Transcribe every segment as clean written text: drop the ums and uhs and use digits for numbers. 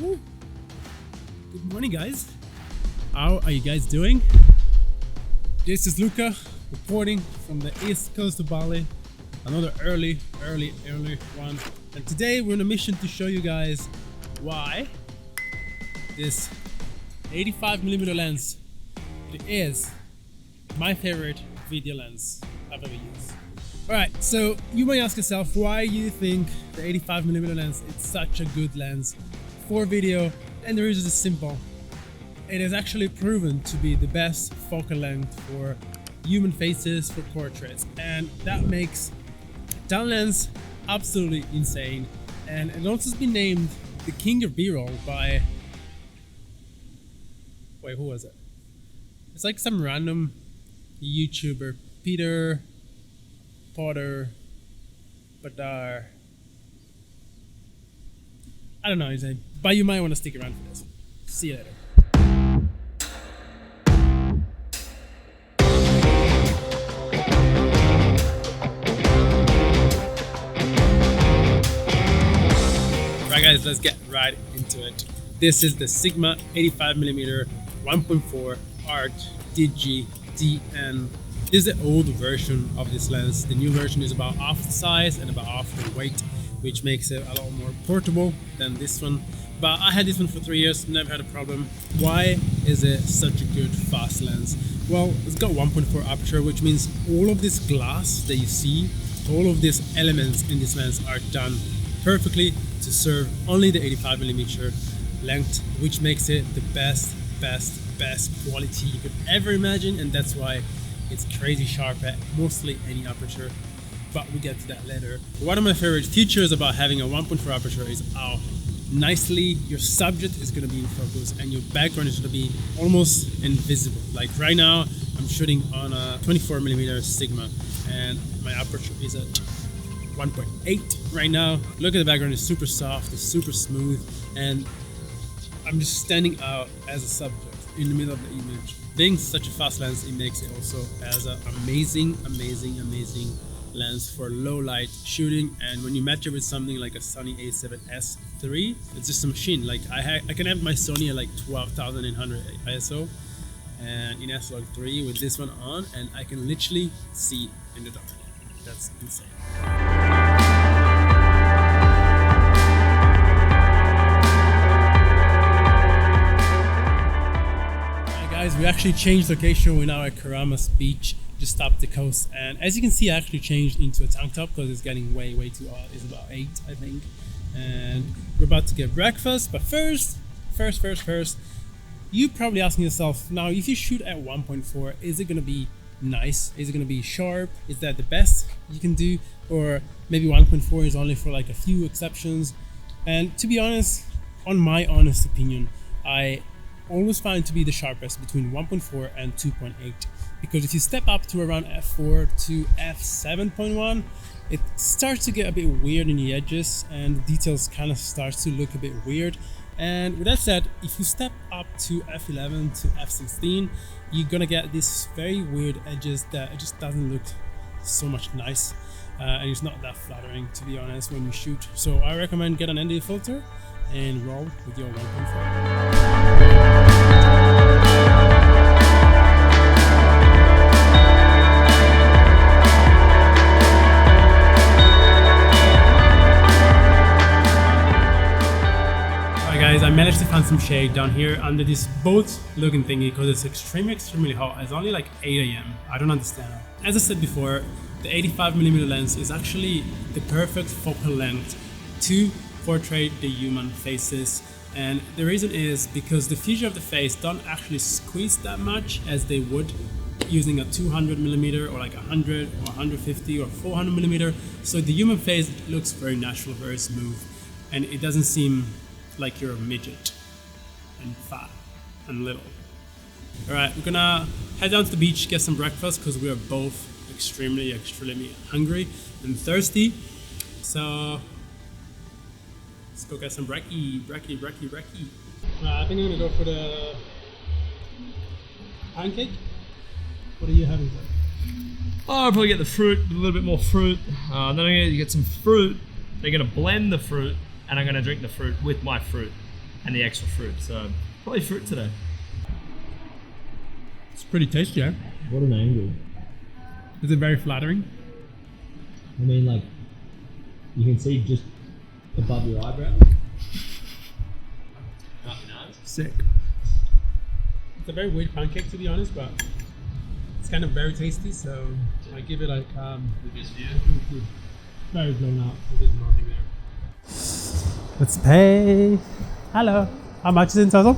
Woo. Good morning, guys. How are you guys doing? This is Luca reporting from the east coast of Bali. Another early one. And today we're on a mission to show you guys why this 85mm lens is my favorite video lens I've ever used. Alright, so you might ask yourself why you think the 85mm lens is such a good lens for video, and the reason is simple. It is actually proven to be the best focal length for human faces, for portraits, and that makes that lens absolutely insane. And it also has been named the king of B-roll by... Wait, who was it? It's like some random YouTuber, Peter Potter Badar. I don't know his name, but you might want to stick around for this. See you later. Right guys, let's get right into it. This is the Sigma 85mm 1.4 Art Digi DN. This is the old version of this lens. The new version is about half the size and about half the weight, which makes it a lot more portable than this one. But I had this one for 3 years, never had a problem. Why is it such a good fast lens? Well, it's got 1.4 aperture, which means all of this glass that you see, all of these elements in this lens are done perfectly to serve only the 85mm length, which makes it the best quality you could ever imagine, and that's why it's crazy sharp at mostly any aperture, but we'll get to that later. One of my favorite features about having a 1.4 aperture is how nicely your subject is going to be in focus and your background is going to be almost invisible. Like right now, I'm shooting on a 24mm Sigma and my aperture is at 1.8 right now. Look at the background, it's super soft, it's super smooth, and I'm just standing out as a subject in the middle of the image. Being such a fast lens, it makes it also as an amazing lens for low light shooting. And when you match it with something like a Sony A7S3, it's just a machine. Like I can have my Sony at like 12,800 ISO and in S-Log3 with this one on, and I can literally see in the dark. That's insane. Guys, we actually changed location. We're now at Karamas Beach, just up the coast, and as you can see, I actually changed into a tank top because it's getting way too hot. It's about 8, I think, and we're about to get breakfast. But first, you're probably asking yourself now, if you shoot at 1.4, is it gonna be nice? Is it gonna be sharp? Is that the best you can do, or maybe 1.4 is only for like a few exceptions? And to be honest, on my honest opinion, I always find to be the sharpest between 1.4 and 2.8, because if you step up to around f4 to f7.1, it starts to get a bit weird in the edges and the details kind of starts to look a bit weird. And with that said, if you step up to f11 to f16, you're gonna get these very weird edges that it just doesn't look so much nice, and it's not that flattering, to be honest, when you shoot. So I recommend get an ND filter and roll with your 1.4. Guys, I managed to find some shade down here under this boat looking thingy because it's extremely hot. It's only like 8 AM. I don't understand. As I said before, the 85mm lens is actually the perfect focal length to portray the human faces, and the reason is because the feature of the face don't actually squeeze that much as they would using a 200mm or like 100 or 150 or 400mm. So the human face looks very natural, very smooth, and it doesn't seem like you're a midget and fat and little. Alright, we're gonna head down to the beach, get some breakfast because we are both extremely hungry and thirsty. So let's go get some brekky. I think I'm gonna go for the pancake. What are you having there? Oh, I'll probably get the fruit, a little bit more fruit. Then I'm gonna get some fruit. They're gonna blend the fruit, and I'm gonna drink the fruit with my fruit. and the extra fruit. So probably fruit today. It's pretty tasty, eh? What an angle. Is it very flattering? I mean, like, you can see just above your eyebrow. Sick. It's a very weird pancake, to be honest, but it's kind of very tasty, so I give it like very blown out. There's nothing there. Let's pay. Hello. How much is it in total?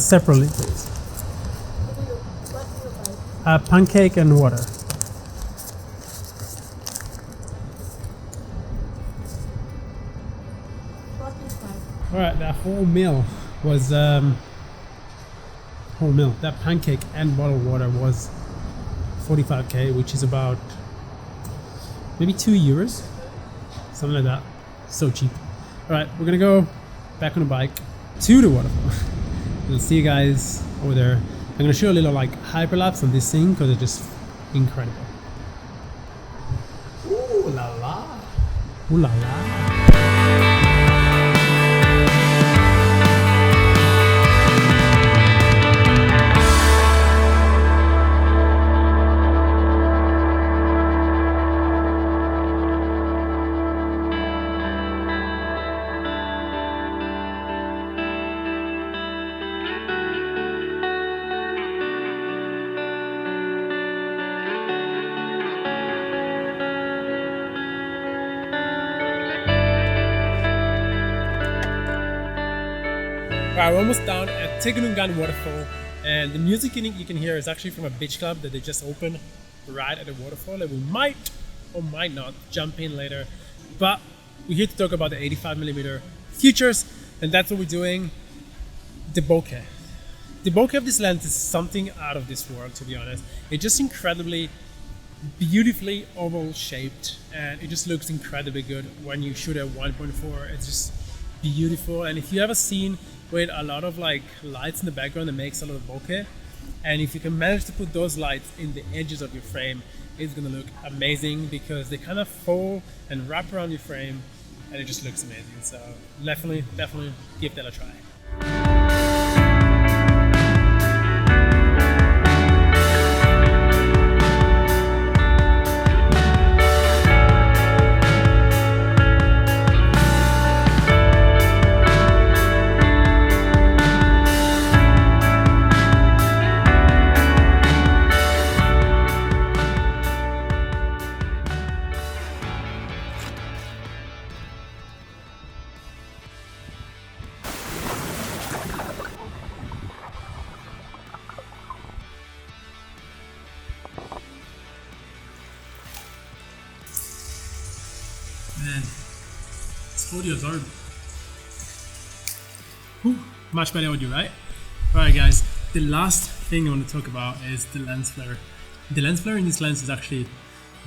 Separately, please. Pancake and water. All right, that whole meal was that pancake and bottled water was 45k, which is about maybe €2, something like that. So cheap. All right, we're gonna go back on the bike to the waterfall. We'll see you guys over there. I'm gonna show a little like hyperlapse on this thing because it's just incredible. Ooh la la. Ooh la la. Alright, we're almost down at Tegunungan Waterfall, and the music you can hear is actually from a beach club that they just opened right at the waterfall, and we might or might not jump in later, but we're here to talk about the 85mm futures, and that's what we're doing. The bokeh. The bokeh of this lens is something out of this world, to be honest. It's just incredibly beautifully oval shaped, and it just looks incredibly good when you shoot at 1.4. It's just beautiful, and if you ever seen with a lot of like lights in the background that makes a lot of bokeh, and if you can manage to put those lights in the edges of your frame, it's gonna look amazing because they kind of fall and wrap around your frame, and it just looks amazing. So definitely give that a try. Man, this audio is horrible. Whew, much better audio, right? Alright guys, the last thing I want to talk about is the lens flare. The lens flare in this lens is actually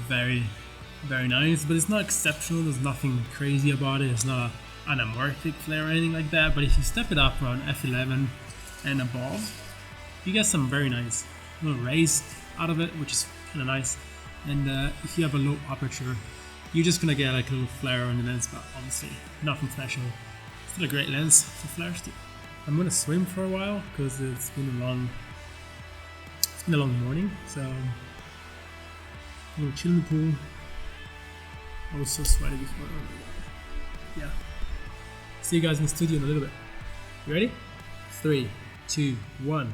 very nice, but it's not exceptional. There's nothing crazy about it. It's not an anamorphic flare or anything like that, but if you step it up around f11 and above, you get some very nice little rays out of it, which is kind of nice. And if you have a low aperture, you're just gonna get like a little flare on the lens, but obviously nothing special. Still a great lens for flares too. I'm gonna swim for a while because it's been a long morning, so I'm gonna chill in the pool. I was so sweaty before. Oh my god. Yeah. See you guys in the studio in a little bit. You ready? 3, 2, 1.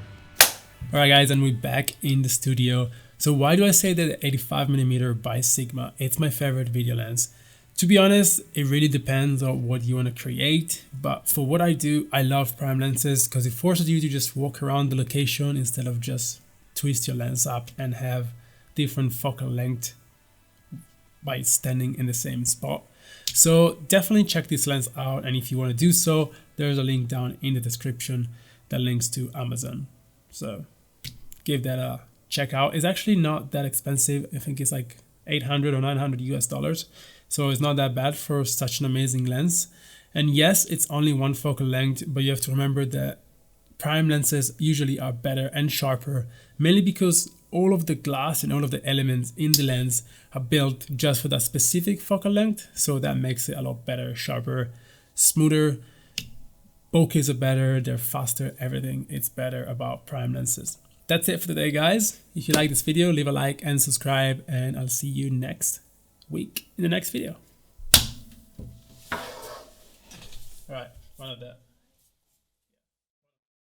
Alright guys, and we're back in the studio. So why do I say that 85mm by Sigma, it's my favorite video lens? To be honest, it really depends on what you want to create, but for what I do, I love prime lenses because it forces you to just walk around the location instead of just twist your lens up and have different focal length by standing in the same spot. So definitely check this lens out, and if you want to do so, there's a link down in the description that links to Amazon. So give that a check out. It's actually not that expensive. I think it's like 800 or 900 US dollars. So it's not that bad for such an amazing lens. And yes, it's only one focal length, but you have to remember that prime lenses usually are better and sharper, mainly because all of the glass and all of the elements in the lens are built just for that specific focal length. So that makes it a lot better, sharper, smoother. Boke's are better, they're faster, everything. It's better about prime lenses. That's it for today, guys. If you like this video, leave a like and subscribe, and I'll see you next week in the next video. All right, one of that.